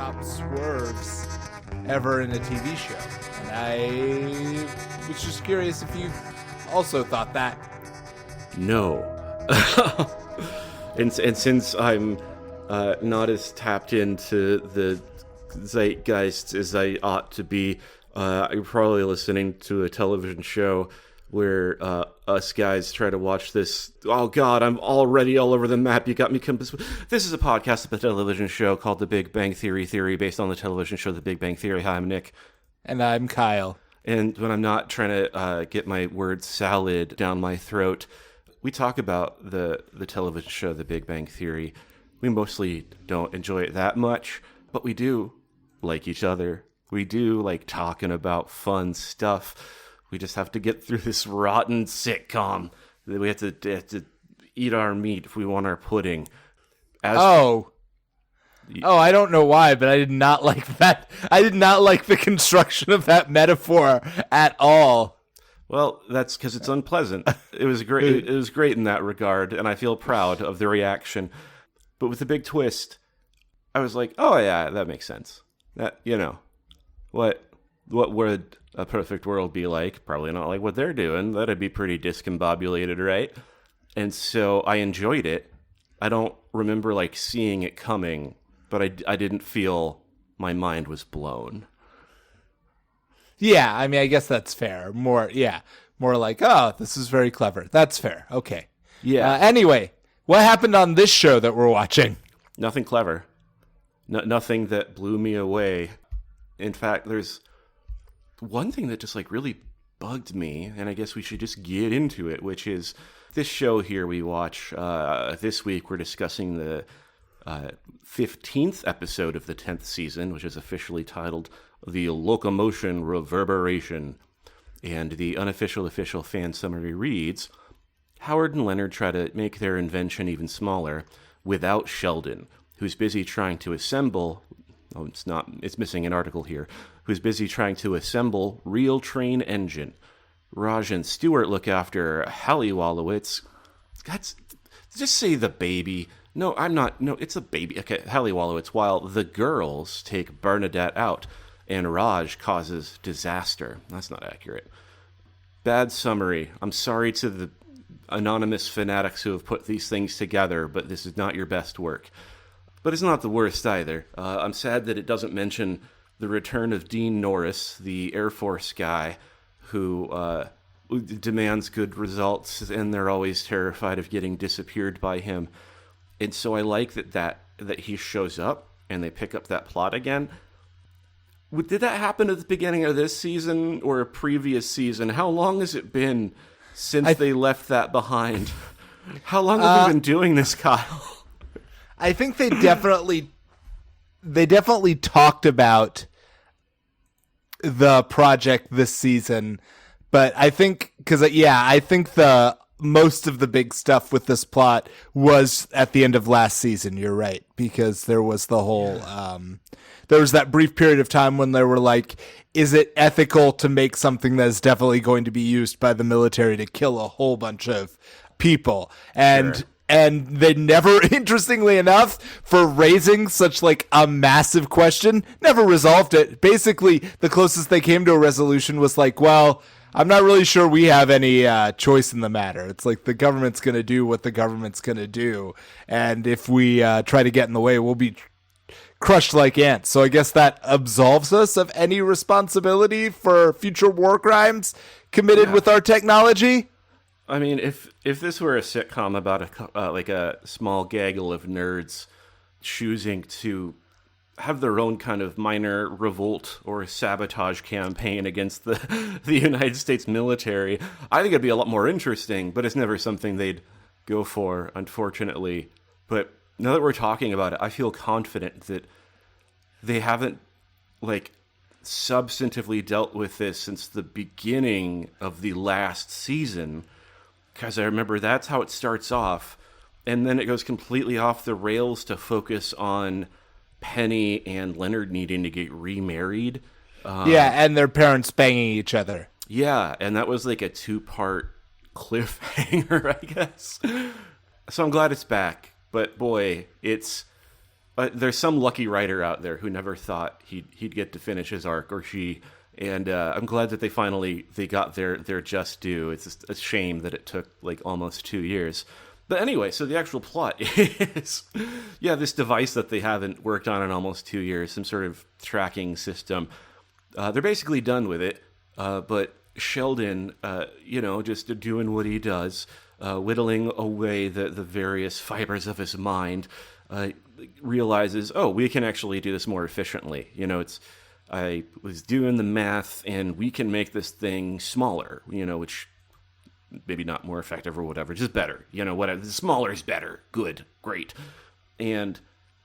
top swerves ever in a TV show. And I was just curious if you also thought that. No. and since I'm not as tapped into the zeitgeist as I ought to be, I'm probably listening to a television show where us guys try to watch this. Oh God, I'm already all over the map. You got me. This is a podcast of a television show called The Big Bang Theory, based on the television show The Big Bang Theory. Hi, I'm Nick. And I'm Kyle. And when I'm not trying to get my word salad down my throat, we talk about the television show The Big Bang Theory. We mostly don't enjoy it that much, but we do like each other. We do like talking about fun stuff. We just have to get through this rotten sitcom. We have to eat our meat if we want our pudding. I don't know why, but I did not like that. I did not like the construction of that metaphor at all. Well, that's because it's unpleasant. It was great. It was great in that regard, and I feel proud of the reaction. But with the big twist, I was like, "Oh yeah, that makes sense." That what would a perfect world be like? Probably not like what they're doing. That'd be pretty discombobulated, right? And so I enjoyed it. I don't remember like seeing it coming, but I didn't feel my mind was blown. Yeah, I mean, I guess that's fair. More like, oh, this is very clever. That's fair. Okay. Yeah. Anyway, what happened on this show that we're watching? Nothing clever. Nothing that blew me away. In fact, there's one thing that just like really bugged me, and I guess we should just get into it, which is this show here we watch. This week we're discussing the 15th episode of the 10th season, which is officially titled The Locomotion Reverberation. And the unofficial official fan summary reads, Howard and Leonard try to make their invention even smaller without Sheldon, who's busy trying to assemble... Oh, it's missing an article here. Who's busy trying to assemble real train engine. Raj and Stewart look after Hallie Wolowitz. Just say the baby. No, I'm not. No, it's a baby. Okay, Hallie Wolowitz. While the girls take Bernadette out, and Raj causes disaster. That's not accurate. Bad summary. I'm sorry to the anonymous fanatics who have put these things together, but this is not your best work. But it's not the worst either. I'm sad that it doesn't mention the return of Dean Norris, the Air Force guy who demands good results, and they're always terrified of getting disappeared by him. And so I like that he shows up and they pick up that plot again. Did that happen at the beginning of this season or a previous season? How long has it been since they left that behind? How long have we been doing this, Kyle? I think they definitely talked about the project this season, but I think I think the most of the big stuff with this plot was at the end of last season. You're right, because there was the whole there was that brief period of time when they were like, is it ethical to make something that is definitely going to be used by the military to kill a whole bunch of people? And Sure. And they never, interestingly enough, for raising such like a massive question, never resolved it. Basically, the closest they came to a resolution was like, well, I'm not really sure we have any choice in the matter. It's like the government's going to do what the government's going to do. And if we try to get in the way, we'll be crushed like ants. So I guess that absolves us of any responsibility for future war crimes committed with our technology. I mean, if this were a sitcom about a small gaggle of nerds choosing to have their own kind of minor revolt or sabotage campaign against the United States military, I think it'd be a lot more interesting, but it's never something they'd go for, unfortunately. But now that we're talking about it, I feel confident that they haven't, substantively dealt with this since the beginning of the last season. Because I remember that's how it starts off, and then it goes completely off the rails to focus on Penny and Leonard needing to get remarried. And their parents banging each other. Yeah, and that was like a 2-part cliffhanger, I guess. So I'm glad it's back, but boy, it's there's some lucky writer out there who never thought he'd get to finish his arc, or she. And I'm glad that they got their just due. It's just a shame that it took like almost 2 years. But anyway, so the actual plot is, this device that they haven't worked on in almost 2 years, some sort of tracking system. They're basically done with it, but Sheldon, just doing what he does, whittling away the various fibers of his mind, realizes, we can actually do this more efficiently. I was doing the math, and we can make this thing smaller, which maybe not more effective or whatever, just better. Whatever. Smaller is better. Good. Great. And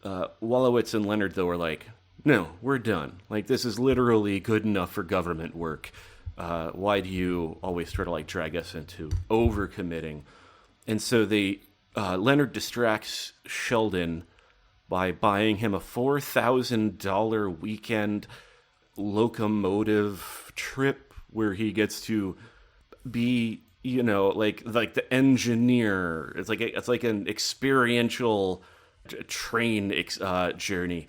Wolowitz and Leonard, though, are like, no, we're done. Like, this is literally good enough for government work. Why do you always try to, like, drag us into overcommitting? And so Leonard distracts Sheldon by buying him a $4,000 weekend locomotive trip where he gets to be, like the engineer. It's like an experiential train journey,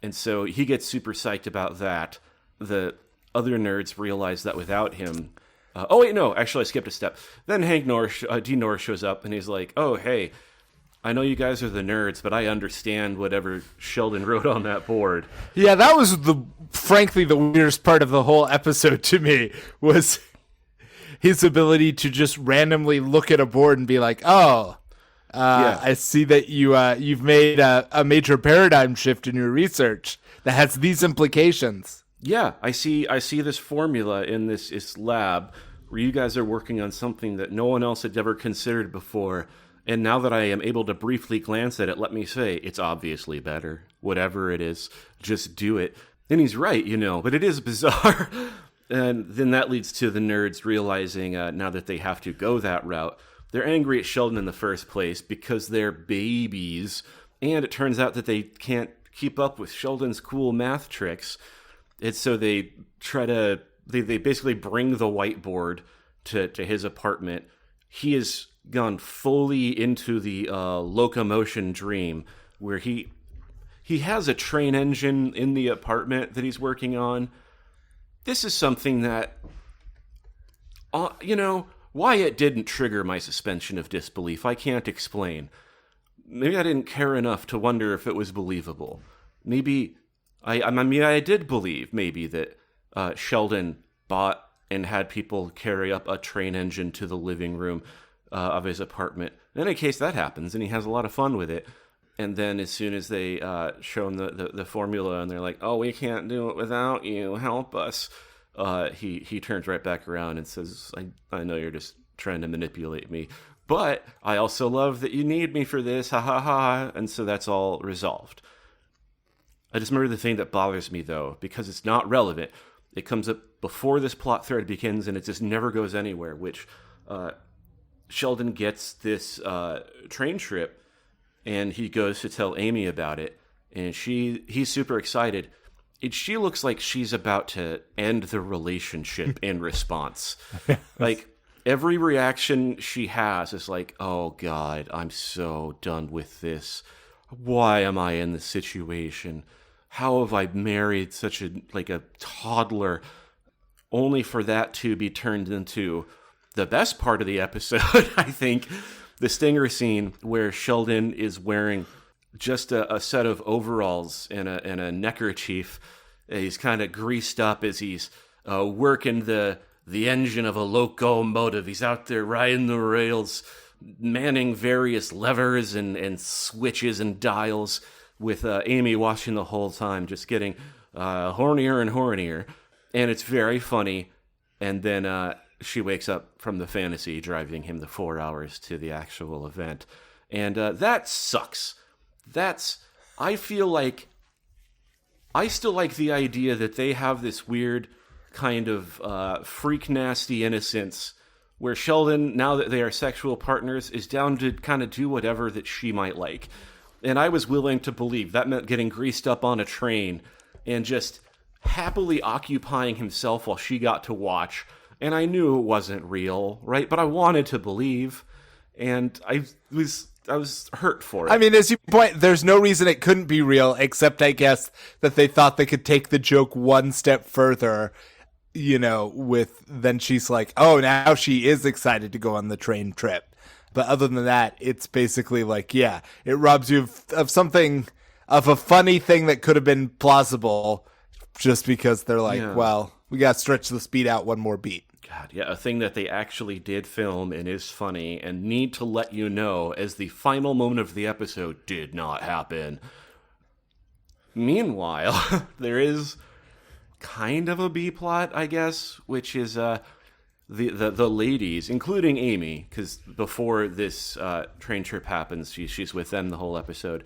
and so he gets super psyched about that. The other nerds realize that without him. Actually, I skipped a step. Then Hank Norris, D. Norris shows up, and he's like, "Oh, hey, I know you guys are the nerds, but I understand whatever Sheldon wrote on that board." Yeah, that was frankly the weirdest part of the whole episode to me, was his ability to just randomly look at a board and be like, I see that you've made a major paradigm shift in your research that has these implications. Yeah, I see this formula in this lab where you guys are working on something that no one else had ever considered before. And now that I am able to briefly glance at it, let me say, it's obviously better. Whatever it is, just do it. And he's right, but it is bizarre. And then that leads to the nerds realizing now that they have to go that route. They're angry at Sheldon in the first place because they're babies. And it turns out that they can't keep up with Sheldon's cool math tricks. And so they they basically bring the whiteboard to his apartment. He is gone fully into the locomotion dream, where he has a train engine in the apartment that he's working on. This is something that, why it didn't trigger my suspension of disbelief, I can't explain. Maybe I didn't care enough to wonder if it was believable. Maybe, I did believe maybe that Sheldon bought and had people carry up a train engine to the living room of his apartment. In any case, that happens, and he has a lot of fun with it. And then as soon as they show him the formula, and they're like, "Oh, we can't do it without you. Help us." He turns right back around and says, I know you're just trying to manipulate me, but I also love that you need me for this. Ha ha ha. And so that's all resolved. I just remember the thing that bothers me, though, because it's not relevant. It comes up before this plot thread begins, and it just never goes anywhere, which Sheldon gets this train trip, and he goes to tell Amy about it, and he's super excited. And she looks like she's about to end the relationship in response. Like, every reaction she has is like, "Oh, God, I'm so done with this. Why am I in this situation? How have I married such a toddler?" Only for that to be turned into the best part of the episode, I think, the stinger scene where Sheldon is wearing just a set of overalls and a neckerchief. He's kind of greased up as he's working the engine of a locomotive. He's out there riding the rails, manning various levers and switches and dials, with Amy watching the whole time, just getting hornier and hornier. And it's very funny. And then she wakes up from the fantasy, driving him the 4 hours to the actual event. And that sucks. I feel like I still like the idea that they have this weird kind of freak nasty innocence where Sheldon, now that they are sexual partners, is down to kind of do whatever that she might like. And I was willing to believe that meant getting greased up on a train and just happily occupying himself while she got to watch. And I knew it wasn't real, right? But I wanted to believe. And I was hurt for it. I mean, as you point, there's no reason it couldn't be real, except I guess that they thought they could take the joke one step further, then she's like, oh, now she is excited to go on the train trip. But other than that, it's basically like, yeah, it robs you of something, of a funny thing that could have been plausible, just because they're like, well, we got to stretch the speed out one more beat. God, yeah, a thing that they actually did film and is funny and need to let you know as the final moment of the episode did not happen. Meanwhile, there is kind of a B plot, I guess, which is the ladies, including Amy, because before this train trip happens, she's with them the whole episode.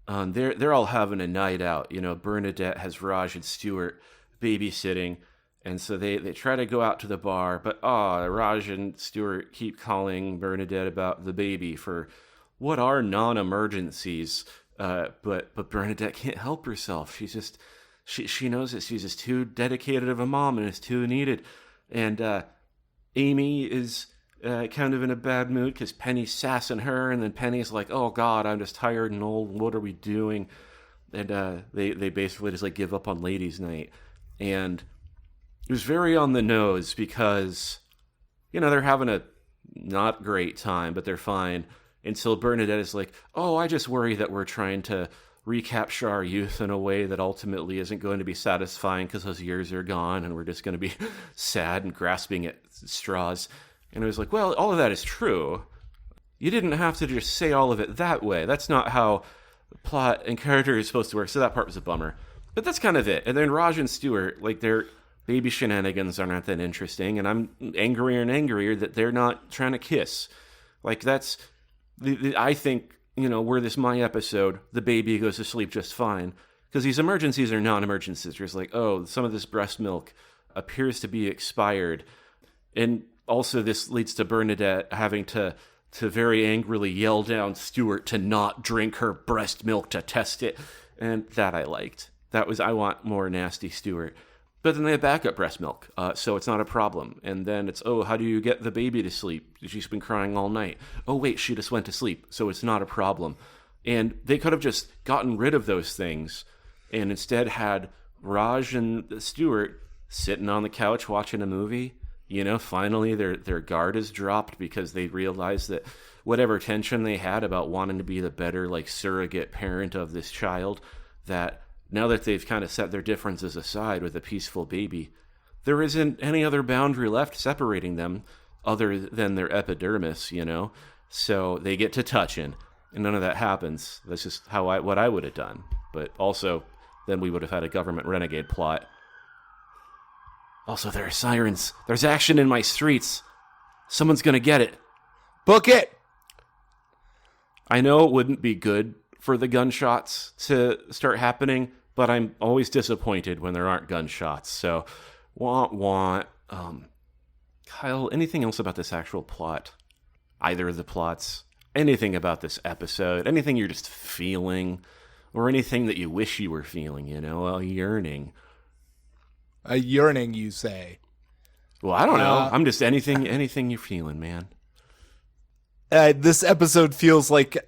They're all having a night out. Bernadette has Raj and Stewart babysitting. And so they try to go out to the bar, but Raj and Stewart keep calling Bernadette about the baby for what are non-emergencies. But Bernadette can't help herself. She's just she knows that she's just too dedicated of a mom and is too needed. And Amy is kind of in a bad mood because Penny's sassing her, and then Penny's like, "Oh God, I'm just tired and old. What are we doing?" And they basically just like give up on ladies' night. And it was very on the nose because, they're having a not great time, but they're fine. Until Bernadette is like, oh, I just worry that we're trying to recapture our youth in a way that ultimately isn't going to be satisfying because those years are gone and we're just going to be sad and grasping at straws. And I was like, well, all of that is true. You didn't have to just say all of it that way. That's not how plot and character is supposed to work. So that part was a bummer. But that's kind of it. And then Raj and Stewart, like, their baby shenanigans are not that interesting, and I'm angrier and angrier that they're not trying to kiss. Like, that's, I think, were this my episode, the baby goes to sleep just fine. Because these emergencies are non-emergencies. There's like, oh, some of this breast milk appears to be expired. And also this leads to Bernadette having to very angrily yell down Stewart to not drink her breast milk to test it. And that I liked. I want more nasty Stewart. But then they have backup breast milk, so it's not a problem. And then it's, oh, how do you get the baby to sleep? She's been crying all night. Oh, wait, she just went to sleep, so it's not a problem. And they could have just gotten rid of those things and instead had Raj and Stewart sitting on the couch watching a movie. Finally their guard is dropped because they realize that whatever tension they had about wanting to be the better, like, surrogate parent of this child, that now that they've kind of set their differences aside with a peaceful baby, there isn't any other boundary left separating them other than their epidermis, So they get to touching, and none of that happens. That's just what I would have done. But also, then we would have had a government renegade plot. Also, there are sirens. There's action in my streets. Someone's going to get it. Book it! I know it wouldn't be good for the gunshots to start happening, but I'm always disappointed when there aren't gunshots. So, Kyle, anything else about this actual plot? Either of the plots? Anything about this episode? Anything you're just feeling? Or anything that you wish you were feeling, a yearning? A yearning, you say? Well, I don't know. I'm just anything you're feeling, man. This episode feels like,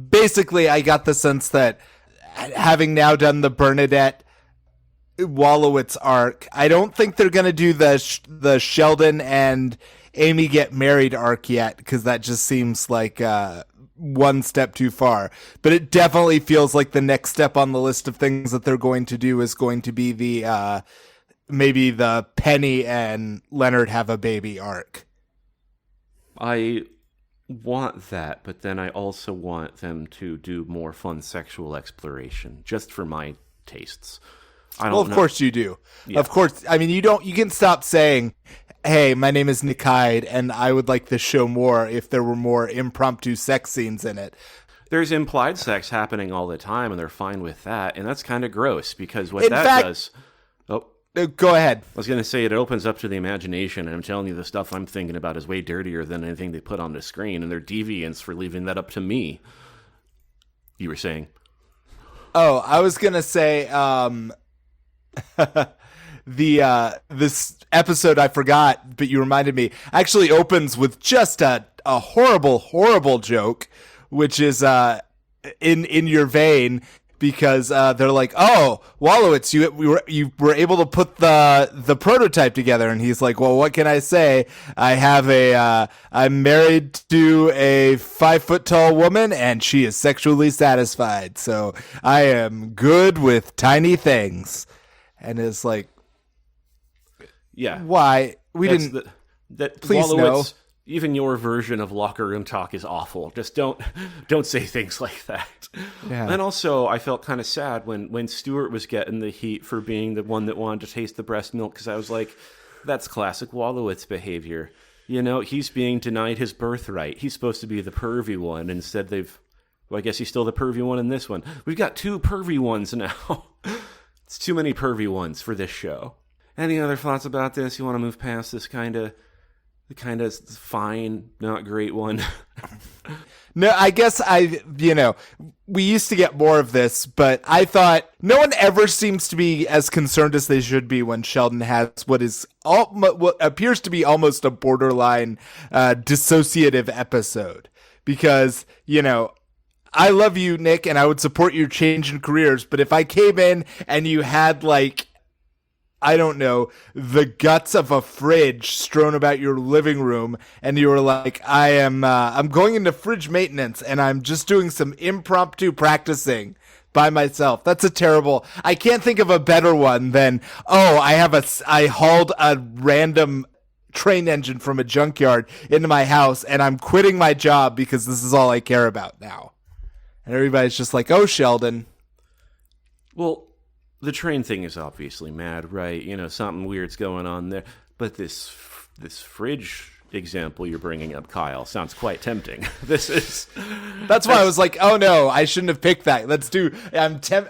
basically, I got the sense that having now done the Bernadette Wallowitz arc, I don't think they're going to do the Sheldon and Amy get married arc yet, because that just seems like one step too far. But it definitely feels like the next step on the list of things that they're going to do is going to be the maybe the Penny and Leonard have a baby arc. I want that, but then I also want them to do more fun sexual exploration, just for my tastes. Of course you do. Yeah. Of course. I mean, you can stop saying, hey, my name is Nick Hyde, and I would like this show more if there were more impromptu sex scenes in it. There's implied sex happening all the time, and they're fine with that, and that's kind of gross, because what does... Oh, go ahead. I was going to say, it opens up to the imagination, and I'm telling you, the stuff I'm thinking about is way dirtier than anything they put on the screen, and they're deviants for leaving that up to me. You were saying? Oh, I was going to say, this episode I forgot, but you reminded me, actually opens with just a horrible joke, which is in your vein, because they're like, "Oh, Wallowitz, you were able to put the prototype together," and he's like, "Well, what can I say? I'm married to a 5 foot tall woman, and she is sexually satisfied, so I am good with tiny things." And it's like, yeah, why we That's didn't? That please Wallowitz, no. Even your version of locker room talk is awful. Just don't say things like that. Yeah. And also, I felt kind of sad when Stuart was getting the heat for being the one that wanted to taste the breast milk, because I was like, that's classic Wallowitz behavior. You know, he's being denied his birthright. He's supposed to be the pervy one. Instead, I guess he's still the pervy one in this one. We've got 2 pervy ones now. It's too many pervy ones for this show. Any other thoughts about this? You want to move past this kind of fine, not great one? No, I guess we used to get more of this, but I thought no one ever seems to be as concerned as they should be when Sheldon has what appears to be almost a borderline dissociative episode. Because, I love you, Nick, and I would support your change in careers, but if I came in and you had, like, I don't know, the guts of a fridge strewn about your living room, and you were like, I'm going into fridge maintenance, and I'm just doing some impromptu practicing by myself. That's I can't think of a better one than, I hauled a random train engine from a junkyard into my house, and I'm quitting my job because this is all I care about now. And everybody's just like, oh, Sheldon. Well, the train thing is obviously mad, right? Something weird's going on there. But this fridge example you're bringing up, Kyle, sounds quite tempting. That's why I was like, oh no, I shouldn't have picked that.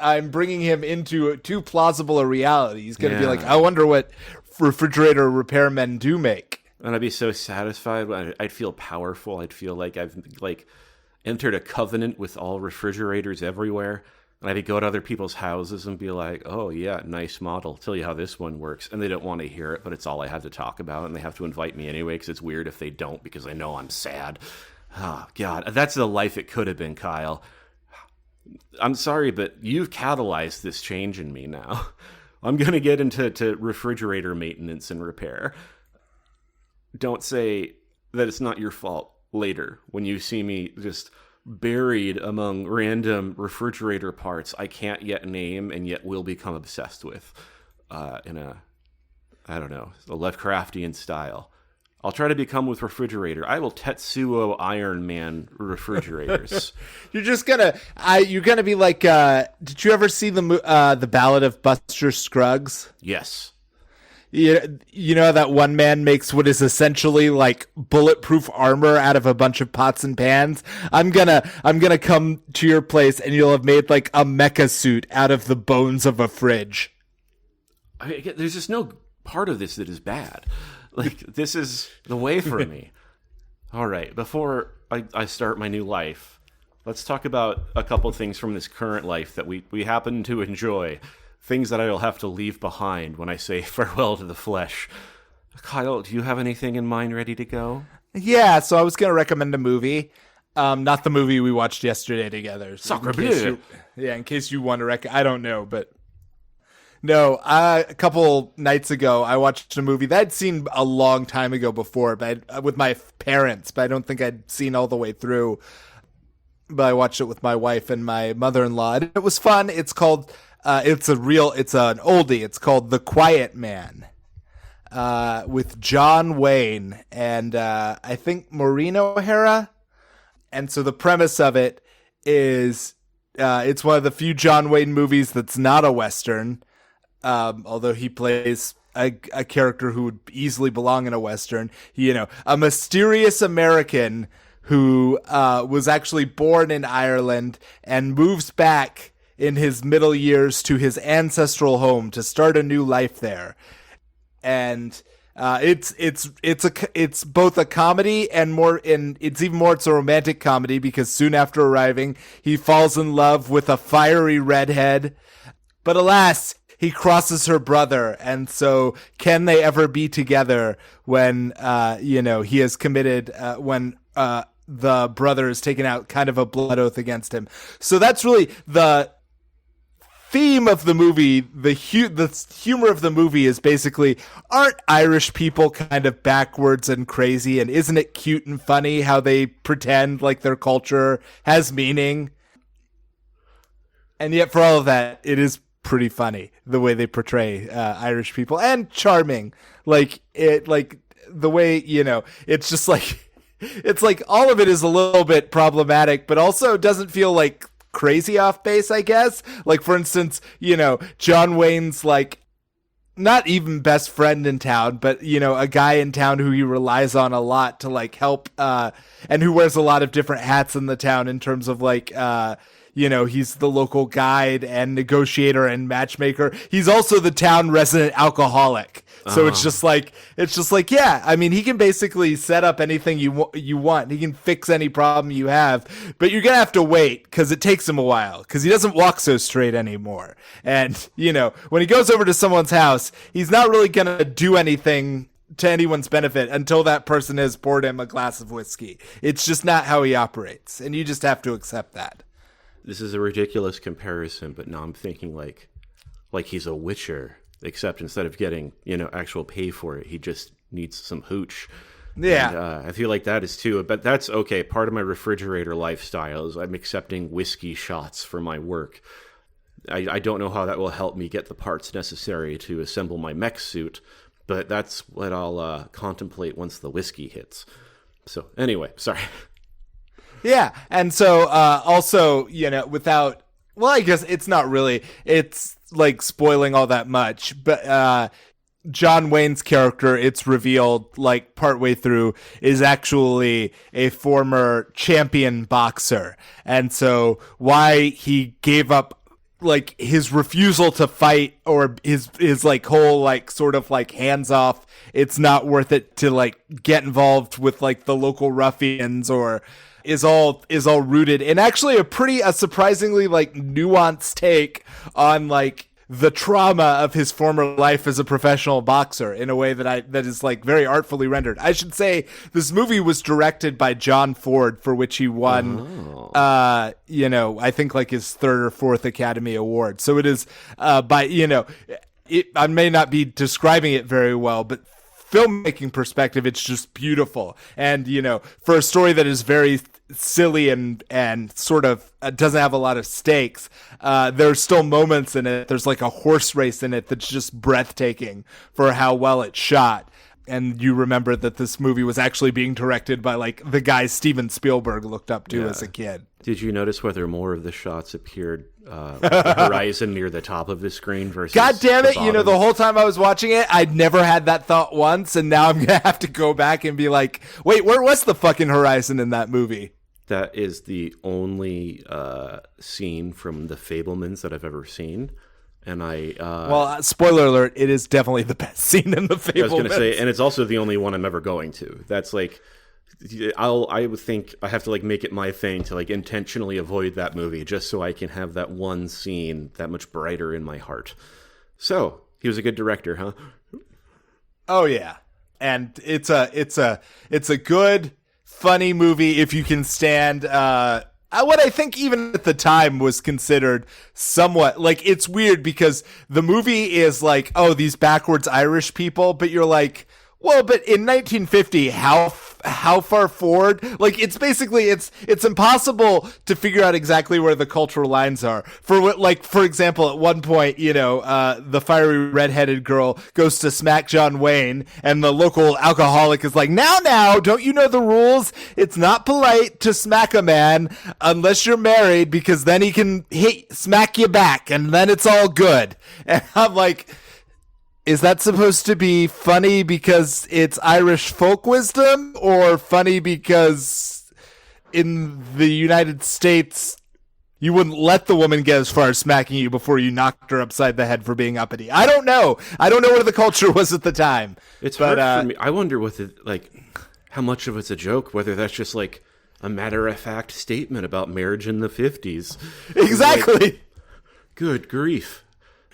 I'm bringing him into too plausible a reality. He's going to be like, I wonder what refrigerator repairmen do make. And I'd be so satisfied. I'd feel powerful. I'd feel like I've entered a covenant with all refrigerators everywhere. And I'd go to other people's houses and be like, oh, yeah, nice model. Tell you how this one works. And they don't want to hear it, but it's all I have to talk about. And they have to invite me anyway, because it's weird if they don't, because I know I'm sad. Oh, God. That's the life it could have been, Kyle. I'm sorry, but you've catalyzed this change in me now. I'm going to get into refrigerator maintenance and repair. Don't say that it's not your fault later when you see me just buried among random refrigerator parts I can't yet name and yet will become obsessed with in a Lovecraftian style. I'll try to become with refrigerator. I will Tetsuo Iron Man refrigerators. You're just you're gonna be like, did you ever see the Ballad of Buster Scruggs? Yes. You know that one man makes what is essentially like bulletproof armor out of a bunch of pots and pans? I'm gonna come to your place and you'll have made like a mecha suit out of the bones of a fridge. There's just no part of this that is bad. Like, this is the way for me. All right, before I start my new life, let's talk about a couple things from this current life that we happen to enjoy. Things that I'll have to leave behind when I say farewell to the flesh. Kyle, do you have anything in mind ready to go? Yeah, so I was going to recommend a movie. Not the movie we watched yesterday together. Sacre bleu. In case you want to I don't know, but... No, a couple nights ago, I watched a movie that I'd seen a long time ago before, but with my parents, but I don't think I'd seen all the way through. But I watched it with my wife and my mother-in-law, and it was fun. It's called... it's an oldie. It's called The Quiet Man, with John Wayne and I think Maureen O'Hara. And so the premise of it is it's one of the few John Wayne movies that's not a Western, although he plays a character who would easily belong in a Western. A mysterious American who was actually born in Ireland and moves back in his middle years to his ancestral home to start a new life there. And it's both a comedy and it's a romantic comedy, because soon after arriving he falls in love with a fiery redhead, but alas, he crosses her brother, and so can they ever be together when he has committed when the brother has taken out kind of a blood oath against him. So that's really the theme of the movie. The humor of the movie is basically, aren't Irish people kind of backwards and crazy, and isn't it cute and funny how they pretend like their culture has meaning? And yet for all of that, it is pretty funny the way they portray Irish people, and charming. Like the way, it's just like, it's like all of it is a little bit problematic, but also doesn't feel like crazy off base, I guess. Like, for instance, John Wayne's like not even best friend in town, but a guy in town who he relies on a lot to like help, and who wears a lot of different hats in the town in terms of like, he's the local guide and negotiator and matchmaker. He's also the town resident alcoholic. So it's just like, yeah, I mean, he can basically set up anything you want. He can fix any problem you have, but you're going to have to wait because it takes him a while because he doesn't walk so straight anymore. And, when he goes over to someone's house, he's not really going to do anything to anyone's benefit until that person has poured him a glass of whiskey. It's just not how he operates. And you just have to accept that. This is a ridiculous comparison, but now I'm thinking like he's a witcher. Except instead of getting, actual pay for it, he just needs some hooch. Yeah. And, I feel like that is too, but that's okay. Part of my refrigerator lifestyle is I'm accepting whiskey shots for my work. I don't know how that will help me get the parts necessary to assemble my mech suit, but that's what I'll contemplate once the whiskey hits. So anyway, sorry. Yeah. And so also, I guess it's not really, it's like spoiling all that much, but John Wayne's character, it's revealed like partway through, is actually a former champion boxer. And so why he gave up like his refusal to fight, or his like whole like sort of like hands off, it's not worth it to like get involved with like the local ruffians, or is all rooted in actually a surprisingly like nuanced take on like the trauma of his former life as a professional boxer in a way that is like very artfully rendered. I should say this movie was directed by John Ford, for which he won, I think like his third or fourth Academy Award. So it is, I may not be describing it very well, but filmmaking perspective, it's just beautiful. And, for a story that is very silly and sort of doesn't have a lot of stakes, there's still moments in it. There's like a horse race in it that's just breathtaking for how well it's shot. And you remember that this movie was actually being directed by like the guy Steven Spielberg looked up to as a kid. Did you notice whether more of the shots appeared with the horizon near the top of the screen versus God damn it, the the whole time I was watching it, I'd never had that thought once, and now I'm going to have to go back and be like, wait, where was the fucking horizon in that movie? That is the only scene from The Fabelmans that I've ever seen. And spoiler alert, it is definitely the best scene in The Fabelmans. I was going to say, and it's also the only one I'm ever going to. That's like, I would think I have to like make it my thing to like intentionally avoid that movie just so I can have that one scene that much brighter in my heart. So he was a good director, huh? Oh yeah, and it's a good, funny movie if you can stand what I think even at the time was considered somewhat like, it's weird because the movie is like, oh, these backwards Irish people, but you're like, well, but in 1950, how far forward? Like, it's basically, it's impossible to figure out exactly where the cultural lines are. For example, at one point, the fiery redheaded girl goes to smack John Wayne, and the local alcoholic is like, now, don't you know the rules? It's not polite to smack a man unless you're married, because then he can smack you back, and then it's all good. And I'm like, is that supposed to be funny because it's Irish folk wisdom, or funny because in the United States you wouldn't let the woman get as far as smacking you before you knocked her upside the head for being uppity? I don't know. I don't know what the culture was at the time. It's hard for me. I wonder how much of it's a joke, whether that's just like a matter-of-fact statement about marriage in the 50s. Exactly. Like, good grief.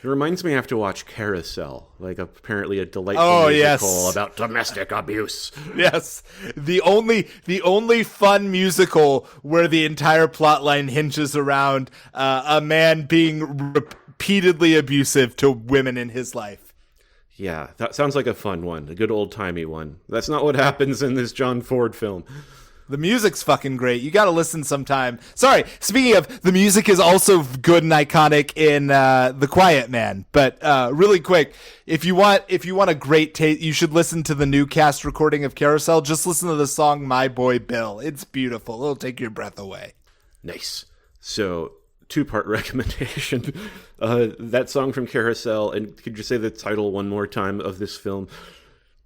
It reminds me I have to watch Carousel, like apparently a delightful musical about domestic abuse. Yes. The only fun musical where the entire plotline hinges around a man being repeatedly abusive to women in his life. Yeah, that sounds like a fun one, a good old-timey one. That's not what happens in this John Ford film. The music's fucking great. You got to listen sometime. Sorry, speaking of, the music is also good and iconic in The Quiet Man. But really quick, if you want a great taste, you should listen to the new cast recording of Carousel. Just listen to the song My Boy Bill. It's beautiful. It'll take your breath away. Nice. So, two-part recommendation. That song from Carousel, and could you say the title one more time of this film?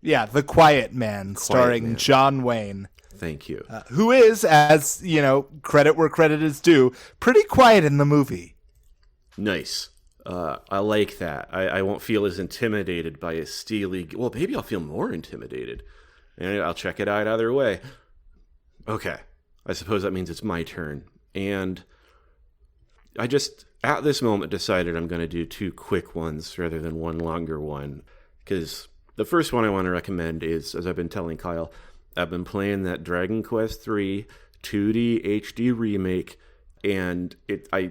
Yeah, The Quiet Man, starring John Wayne. Thank you. Who is, as, credit where credit is due, pretty quiet in the movie. Nice. I like that. I won't feel as intimidated by a steely... Well, maybe I'll feel more intimidated. And I'll check it out either way. Okay. I suppose that means it's my turn. And I just, at this moment, decided I'm going to do two quick ones rather than one longer one. Because the first one I want to recommend is, as I've been telling Kyle... I've been playing that Dragon Quest III 2D HD remake, and I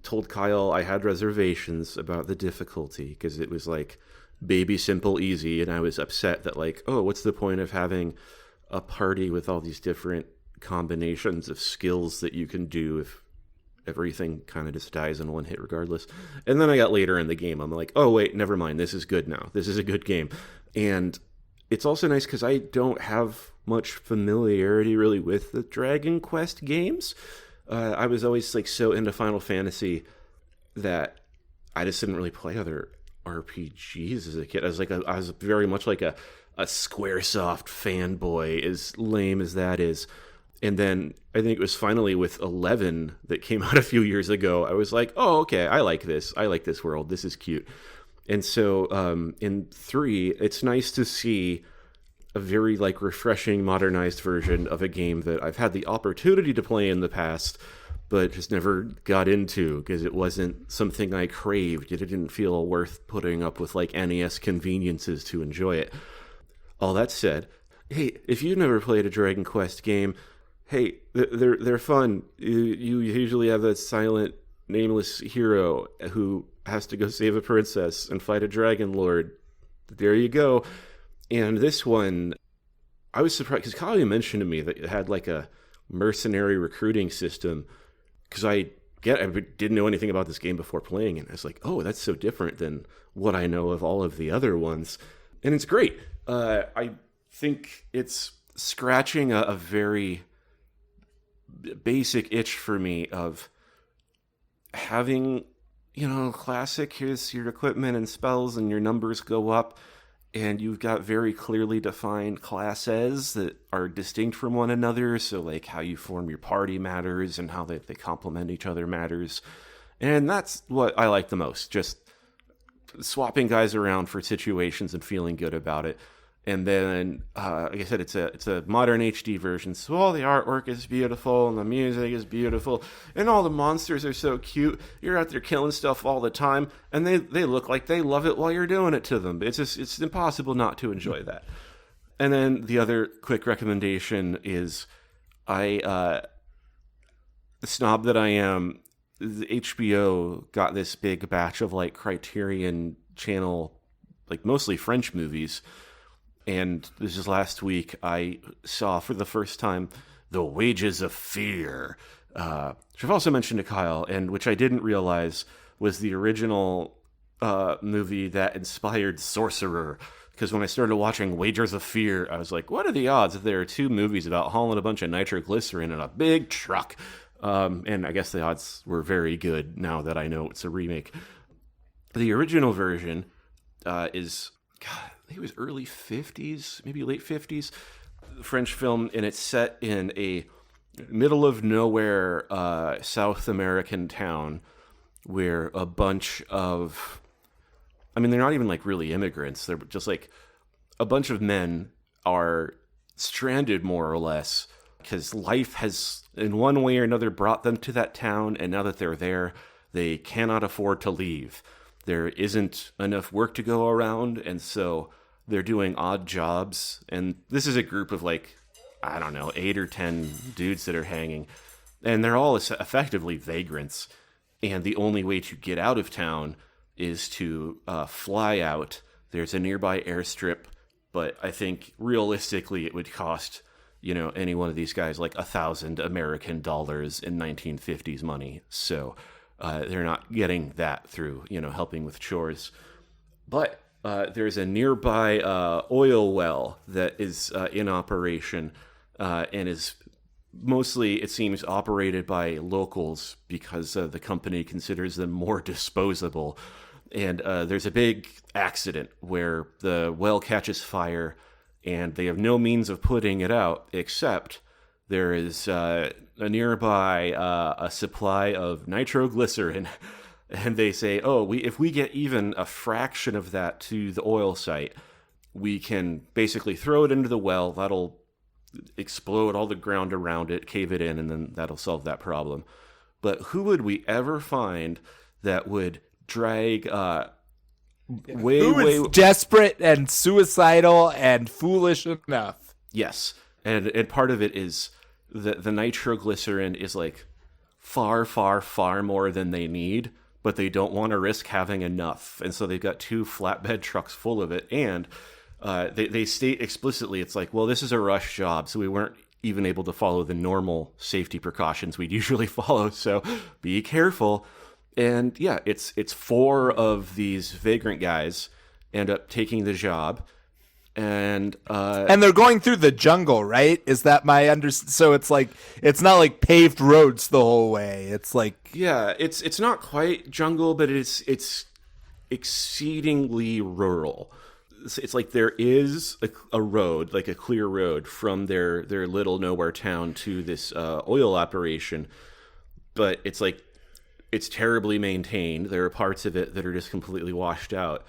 told Kyle I had reservations about the difficulty, because it was like baby simple easy, and I was upset that like, oh, what's the point of having a party with all these different combinations of skills that you can do if everything kind of just dies in one hit regardless. And then I got later in the game, I'm like, oh wait, never mind, this is good now. This is a good game. And it's also nice because I don't have much familiarity really with the Dragon Quest games. I was always like so into Final Fantasy that I just didn't really play other RPGs as a kid. I was very much like a Squaresoft fanboy, as lame as that is. And then I think it was finally with 11 that came out a few years ago. I was like, oh, okay, I like this. I like this world. This is cute. And so in 3, it's nice to see a very like refreshing, modernized version of a game that I've had the opportunity to play in the past, but just never got into because it wasn't something I craved. It didn't feel worth putting up with like NES conveniences to enjoy it. All that said, hey, if you've never played a Dragon Quest game, hey, they're fun. You usually have a silent, nameless hero who has to go save a princess and fight a dragon lord. There you go. And this one, I was surprised because Kali mentioned to me that it had like a mercenary recruiting system. Because I didn't know anything about this game before playing it. I was like, oh, that's so different than what I know of all of the other ones. And it's great. I think it's scratching a very basic itch for me of having, classic, here's your equipment and spells and your numbers go up, and you've got very clearly defined classes that are distinct from one another, so like how you form your party matters and how they complement each other matters. And that's what I like the most, just swapping guys around for situations and feeling good about it. And then, like I said, it's a modern HD version, so all the artwork is beautiful, and the music is beautiful, and all the monsters are so cute. You're out there killing stuff all the time, and they look like they love it while you're doing it to them. It's impossible not to enjoy that. And then the other quick recommendation is, the snob that I am, the HBO got this big batch of like Criterion Channel, like mostly French movies. And this is last week, I saw for the first time The Wages of Fear, which I've also mentioned to Kyle, and which I didn't realize was the original movie that inspired Sorcerer. Because when I started watching Wages of Fear, I was like, what are the odds that there are two movies about hauling a bunch of nitroglycerin in a big truck? And I guess the odds were very good now that I know it's a remake. The original version is... God, I think it was early 50s, maybe late 50s, French film, and it's set in a middle of nowhere South American town where a bunch of, they're not even like really immigrants, they're just like a bunch of men are stranded more or less because life has in one way or another brought them to that town, and now that they're there, they cannot afford to leave. there isn't enough work to go around, and so they're doing odd jobs. And this is a group of like, I don't know, 8 or 10 dudes that are hanging, and they're all effectively vagrants. And the only way to get out of town is to fly out. There's a nearby airstrip, but I think realistically it would cost, any one of these guys like $1,000 American dollars in 1950s money. So they're not getting that through, helping with chores. But there's a nearby oil well that is in operation and is mostly, it seems, operated by locals because the company considers them more disposable. And there's a big accident where the well catches fire and they have no means of putting it out, except there is a nearby a supply of nitroglycerin. And they say, if we get even a fraction of that to the oil site, we can basically throw it into the well. That'll explode all the ground around it, cave it in, and then that'll solve that problem. But who would we ever find that would drag way desperate and suicidal and foolish enough? Yes. And part of it is the nitroglycerin is like far, far, far more than they need, but they don't want to risk having enough. And so they've got 2 flatbed trucks full of it. And they state explicitly, it's like, well, this is a rush job, so we weren't even able to follow the normal safety precautions we'd usually follow, so be careful. And yeah, it's 4 of these vagrant guys end up taking the job, and they're going through the jungle, right? Is that my so it's like, it's not like paved roads the whole way. It's like, yeah, it's not quite jungle, but it's exceedingly rural. It's like there is a road, like a clear road from their little nowhere town to this oil operation, but it's like, it's terribly maintained. There are parts of it that are just completely washed out.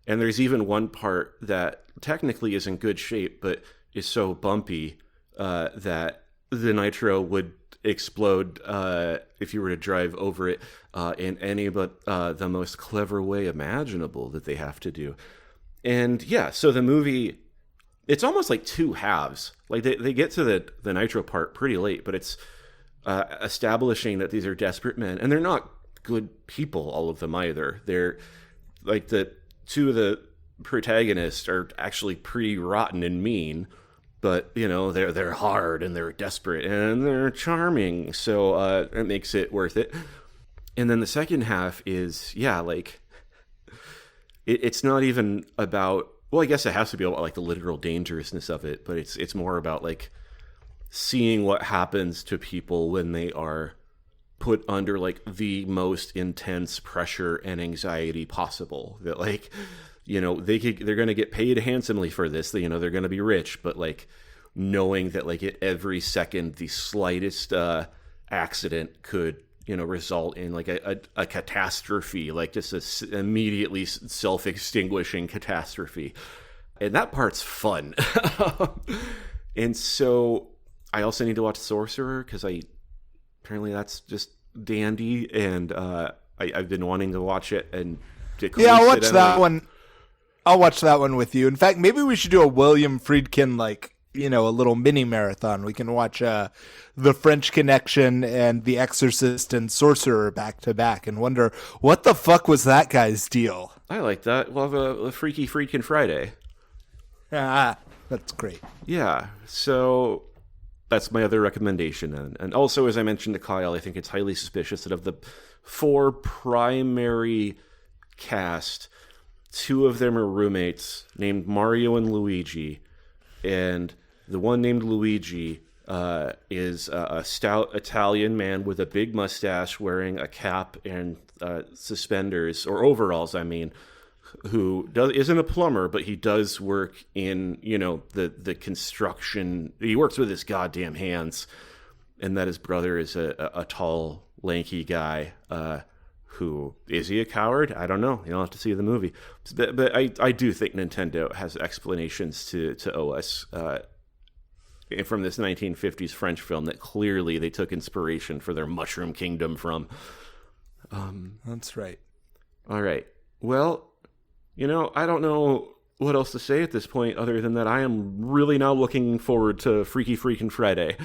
And there's even one part that technically is in good shape, but is so bumpy that the nitro would explode if you were to drive over it in any but the most clever way imaginable that they have to do. And yeah, so the movie, it's almost like 2 halves. Like they get to the nitro part pretty late, but it's establishing that these are desperate men, and they're not good people, all of them either. They're like, the 2 of the protagonists are actually pretty rotten and mean, but they're hard and they're desperate and they're charming, so it makes it worth it. And then the second half is, like, it's not even about, well, I guess it has to be about like the literal dangerousness of it, but it's more about like seeing what happens to people when they are put under like the most intense pressure and anxiety possible. That like, they're going to get paid handsomely for this. They're going to be rich, but like knowing that like at every second the slightest accident could result in like a catastrophe, like just a immediately self-extinguishing catastrophe. And that part's fun. And so I also need to watch Sorcerer because apparently that's just dandy, and I've been wanting to watch it. And I'll watch that one. I'll watch that one with you. In fact, maybe we should do a William Friedkin, like, a little mini marathon. We can watch The French Connection and The Exorcist and Sorcerer back to back and wonder what the fuck was that guy's deal. I like that. We'll have a Freaky Friedkin Friday. Ah, that's great. Yeah, so that's my other recommendation. And also, as I mentioned to Kyle, I think it's highly suspicious that of the 4 primary cast, 2 of them are roommates named Mario and Luigi. And the one named Luigi is a stout Italian man with a big mustache wearing a cap and suspenders, or overalls, I mean, who isn't a plumber, but he does work in, the construction. He works with his goddamn hands. And that his brother is a tall, lanky guy who, is he a coward? I don't know. You'll have to see the movie. But I do think Nintendo has explanations to owe us from this 1950s French film that clearly they took inspiration for their Mushroom Kingdom from. That's right. All right. Well, I don't know what else to say at this point other than that I am really now looking forward to Freaky Freakin' Friday.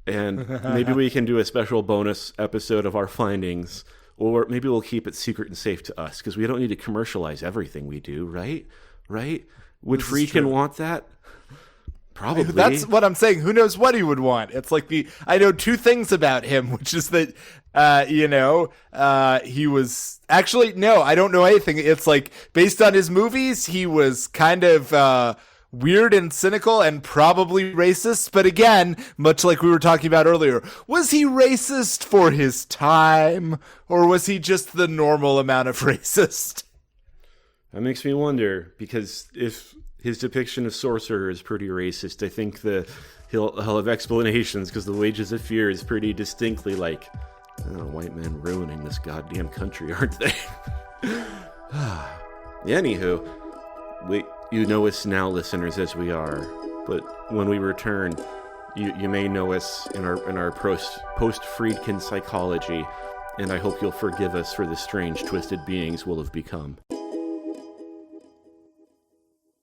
And maybe we can do a special bonus episode of our findings, or maybe we'll keep it secret and safe to us, because we don't need to commercialize everything we do, right? Right? Would Freakin' want that? Probably. That's what I'm saying. Who knows what he would want? It's like I know two things about him, which is that, he was actually, no, I don't know anything. It's like based on his movies, he was kind of, weird and cynical and probably racist. But again, much like we were talking about earlier, was he racist for his time, or was he just the normal amount of racist? That makes me wonder, because if his depiction of Sorcerer is pretty racist, I think he'll have explanations, because the Wages of Fear is pretty distinctly like, white men ruining this goddamn country, aren't they? Anywho, you know us now, listeners, as we are, but when we return, you may know us in our post-Friedkin psychology, and I hope you'll forgive us for the strange, twisted beings we'll have become.